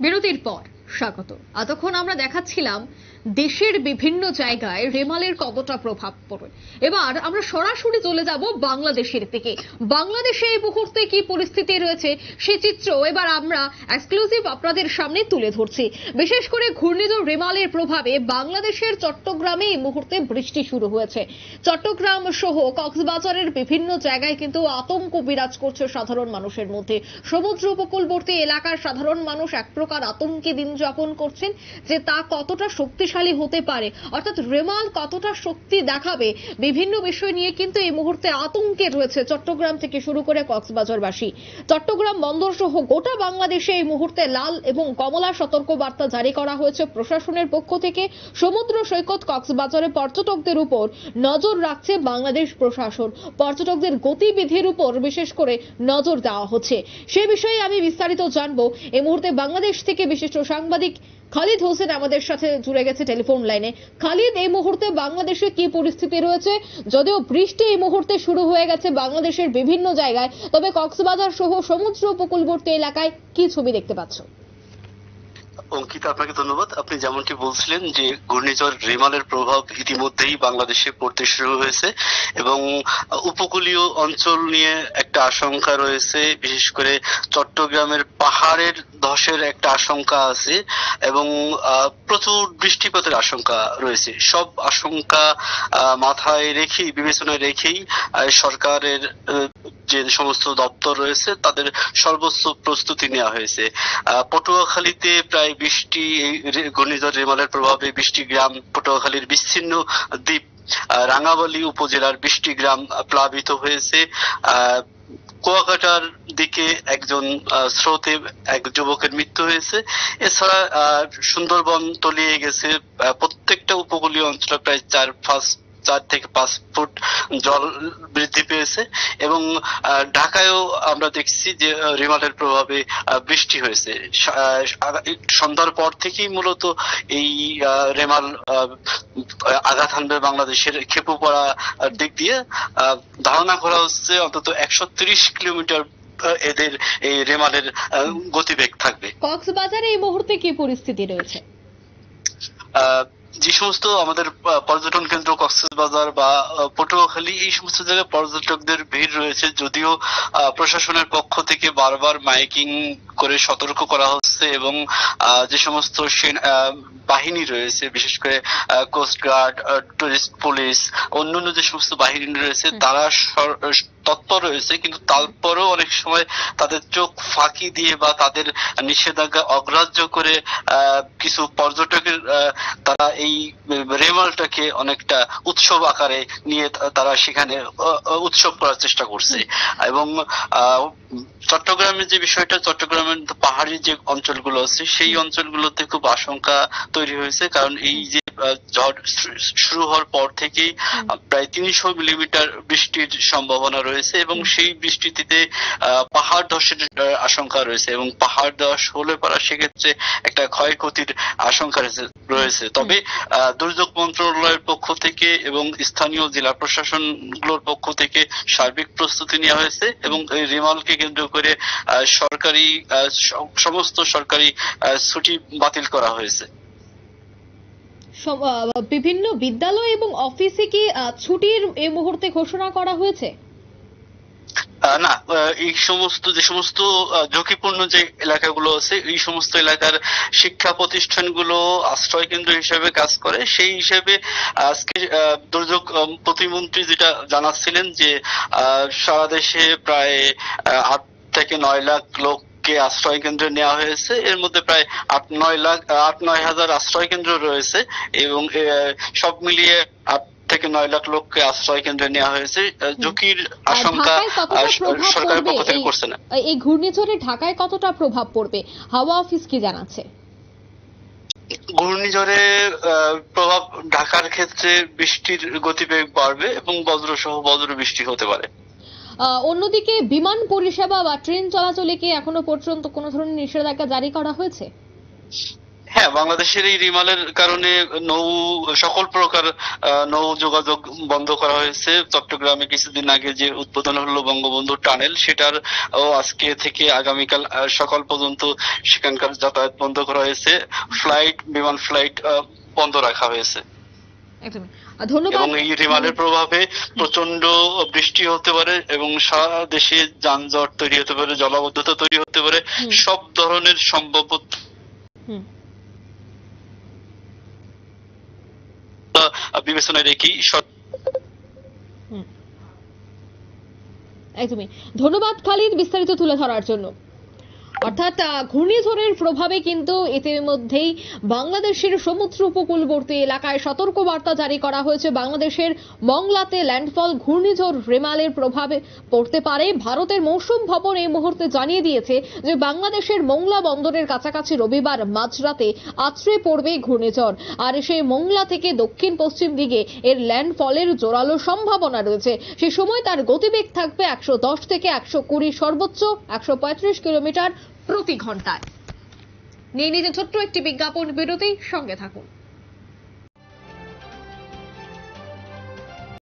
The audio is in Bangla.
বিরতির পর স্বাগত। এতক্ষণ আমরা দেখাচ্ছিলাম দেশের বিভিন্ন জায়গায় রেমালের কতটা প্রভাব পড়ে। এবার আমরা সরাসরি চলে যাব বাংলাদেশের দিকে। বাংলাদেশে এই মুহূর্তে কি পরিস্থিতি রয়েছে সে চিত্র এবার আমরা এক্সক্লুসিভ আপনাদের সামনে তুলে ধরছি। বিশেষ করে ঘূর্ণিঝড় রেমালের প্রভাবে বাংলাদেশের চট্টগ্রামে এই মুহূর্তে বৃষ্টি শুরু হয়েছে। চট্টগ্রাম সহ কক্সবাজারের বিভিন্ন জায়গায় কিন্তু আতঙ্ক বিরাজ করছে সাধারণ মানুষের মধ্যে। সমুদ্র উপকূলবর্তী এলাকার সাধারণ মানুষ এক প্রকার আতঙ্কে দিন যাপন করছেন যে তা কতটা শক্তিশালী হতে পারে, অর্থাৎ রেমাল কতটা শক্তি দেখাবে, বিভিন্ন বিষয় নিয়ে কিন্তু এই মুহূর্তে আতঙ্কে রয়েছে চট্টগ্রাম থেকে শুরু করে কক্সবাজারবাসী। চট্টগ্রাম বন্দর সহ গোটা বাংলাদেশে এই মুহূর্তে লাল এবং কমলা সতর্ক বার্তা জারি করা হয়েছে প্রশাসনের পক্ষ থেকে। সমুদ্র সৈকত কক্সবাজারে পর্যটকদের উপর নজর রাখছে বাংলাদেশ প্রশাসন। পর্যটকদের গতিবিধির উপর বিশেষ করে নজর দেওয়া হচ্ছে। সে বিষয়ে আমি বিস্তারিত জানবো। এই মুহূর্তে বাংলাদেশ থেকে বিশিষ্ট সাংবাদিক খালিদ হোসেন আমাদের সাথে জুড়ে গেছে টেলিফোন লাইনে। খালিদ, এই মুহূর্তে বাংলাদেশে কি পরিস্থিতি রয়েছে? যদিও বৃষ্টি এই মুহূর্তে শুরু হয়ে গেছে বাংলাদেশের বিভিন্ন জায়গায়, তবে কক্সবাজার সহ সমুদ্র উপকূলবর্তী এলাকায় কি ছবি দেখতে পাচ্ছ? অঙ্কিতা, আপনাকে ধন্যবাদ। আপনি যেমনটি বলছিলেন যে ঘূর্ণিঝড় রেমালের প্রভাব ইতিমধ্যেই বাংলাদেশে পড়তে শুরু হয়েছে এবং উপকূলীয় অঞ্চল নিয়ে একটা আশঙ্কা রয়েছে। বিশেষ করে চট্টগ্রামের পাহাড়ের ধসের একটা আশঙ্কা আছে এবং প্রচুর বৃষ্টিপাতের আশঙ্কা রয়েছে। সব আশঙ্কা মাথায় রেখেই, বিবেচনায় রেখেই সরকারের যে সমস্ত দপ্তর রয়েছে তাদের সর্বোচ্চ প্রস্তুতি নেওয়া হয়েছে। পটুয়াখালীতে প্রায় 20টি ঘূর্ণিঝড় রেমালের প্রভাবে 20টি গ্রাম, পটুয়াখালীর বিচ্ছিন্ন দ্বীপ রাঙ্গাবালী উপজেলার 20টি গ্রাম প্লাবিত হয়েছে। কুয়াকাটার দিকে একজন স্রোতে এক যুবকের মৃত্যু হয়েছে। এছাড়া সুন্দরবন তলিয়ে গেছে। প্রত্যেকটা উপকূলীয় অঞ্চলে প্রায় 4 থেকে 5 ফুট জল বৃদ্ধি পেয়েছে এবং ঢাকায়ও আমরা দেখছি যে রেমালের প্রভাবে বৃষ্টি হয়েছে। সন্ধ্যার পর থেকেই মূলত এই রেমাল আঘাত হানবে বাংলাদেশের খেপুপাড়া দিক দিয়ে। ধারণা করা হচ্ছে অন্তত 130 কিলোমিটার এদের এই রেমালের গতিবেগ থাকবে। কক্সবাজারে এই মুহূর্তে কি পরিস্থিতি রয়েছে? যে সমস্ত আমাদের পর্যটন কেন্দ্র কক্সবাজার বা পটুয়াখালী, এই সমস্ত জায়গায় পর্যটকদের ভিড় রয়েছে। যদিও প্রশাসনের পক্ষ থেকে বারবার মাইকিং করে সতর্ক করা হচ্ছে এবং যে সমস্ত বাহিনী রয়েছে, বিশেষ করে কোস্টগার্ড, টুরিস্ট পুলিশ, অন্যান্য যে সমস্ত বাহিনী রয়েছে তারা তৎপর রয়েছে, কিন্তু তারপরও অনেক সময় তাদের চোখ ফাঁকি দিয়ে বা তাদের নিষেধাজ্ঞা অগ্রাহ্য করে কিছু পর্যটকের তারা এই রেমালটাকে অনেকটা উৎসব আকারে নিয়ে তারা সেখানে উৎসব করার চেষ্টা করছে। এবং চট্টগ্রামের যে বিষয়টা, চট্টগ্রামের পাহাড়ি যে অঞ্চলগুলো আছে সেই অঞ্চলগুলোতে খুব আশঙ্কা তৈরি হয়েছে, কারণ এই যে ঝড় শুরু হওয়ার পর থেকেই প্রায় 300 মিলিমিটার বৃষ্টির সম্ভাবনা রয়েছে এবং সেই বৃষ্টিতে পাহাড় ধসের আশঙ্কা রয়েছে এবং পাহাড় ধস হলে পরে সেক্ষেত্রে একটা ক্ষয়ক্ষতির আশঙ্কা রয়েছে। তবে দুর্যোগ মন্ত্রণালয়ের পক্ষ থেকে এবং স্থানীয় জেলা প্রশাসনগুলোর পক্ষ থেকে সার্বিক প্রস্তুতি নেওয়া হয়েছে এবং এই রেমালকে কেন্দ্র করে সমস্ত সরকারি ছুটি বাতিল করা হয়েছে। বিভিন্ন বিদ্যালয় এবং অফিসে কি ছুটির এই মুহূর্তে ঘোষণা করা হয়েছে? না, এই সমস্ত যে সমস্ত ঝুঁকিপূর্ণ যে এলাকাগুলো আছে এই সমস্ত এলাকার শিক্ষা প্রতিষ্ঠানগুলো আশ্রয় কেন্দ্র হিসেবে কাজ করে। সেই হিসেবে আজকে দুর্যোগ প্রতিমন্ত্রী যেটা জানাচ্ছিলেন যে সারা দেশে প্রায় 8 থেকে 9 লাখ লোক আশ্রয় কেন্দ্রে নেওয়া হয়েছে। এর মধ্যে প্রায় 8-9 হাজার আশ্রয় কেন্দ্র রয়েছে এবং সব মিলিয়ে 8 থেকে 9 লাখ লোককে আশ্রয় কেন্দ্রে নেওয়া হয়েছে। ঝুঁকির আশঙ্কা সরকারের পক্ষ থেকে করছে না। এই ঘূর্ণিঝড়ে ঢাকায় কতটা প্রভাব পড়বে, হাওয়া অফিস কি জানাচ্ছে? ঘূর্ণিঝড়ে প্রভাব ঢাকার ক্ষেত্রে বৃষ্টির গতিবেগ বাড়বে এবং বজ্র বৃষ্টি হতে পারে। অন্যদিকে বিমান পরিষেবা বা ট্রেন চলাচলে কি এখনো পর্যন্ত কোনো ধরনের নিষেধাজ্ঞা জারি করা হয়েছে? হ্যাঁ, বাংলাদেশের এই রিমালের কারণে সকল প্রকার নৌ যোগাযোগ বন্ধ করা হয়েছে। চট্টগ্রামে কিছুদিন আগে যে উদ্বোধন হলো বঙ্গবন্ধু টানেল, সেটার আজকে থেকে আগামীকাল সকাল পর্যন্ত সেখানকার যাতায়াত বন্ধ করা হয়েছে। বিমান ফ্লাইট বন্ধ রাখা হয়েছে। একদমই। ধন্যবাদ। এবং এই রিমালের প্রভাবে প্রচন্ড বৃষ্টি হতে পারে এবং সারা দেশে যানজট তৈরি হতে পারে, জলাবদ্ধতা তৈরি হতে পারে, সব ধরনের সম্ভাব্য বিবেচনায় রেখেই একদমই। ধন্যবাদ খালিদ বিস্তারিত তুলে ধরার জন্য। অর্থাৎ ঘূর্ণিঝড়ের প্রভাবে কিন্তু ইতিমধ্যেই বাংলাদেশের সমুদ্র উপকূলবর্তী এলাকায় সতর্ক বার্তা জারি করা হয়েছে। বাংলাদেশের মংলাতে ল্যান্ডফল ঘূর্ণিঝড় রেমালের প্রভাবে পড়তে পারে। ভারতের মৌসুম ভবন এই মুহূর্তে জানিয়ে দিয়েছে যে বাংলাদেশের মোংলা বন্দরের কাছাকাছি রবিবার মাঝরাতে আছড়ে পড়বে ঘূর্ণিঝড়। আর সেই মোংলা থেকে দক্ষিণ পশ্চিম দিকে এর ল্যান্ডফলের জোরালো সম্ভাবনা রয়েছে। সেই সময় তার গতিবেগ থাকবে 110 থেকে 120, সর্বোচ্চ 135 কিলোমিটার প্রতি ঘন্টায়। নিয়ে নিজে ছোট্ট একটি বিজ্ঞাপন বিরতি, সঙ্গে থাকুন।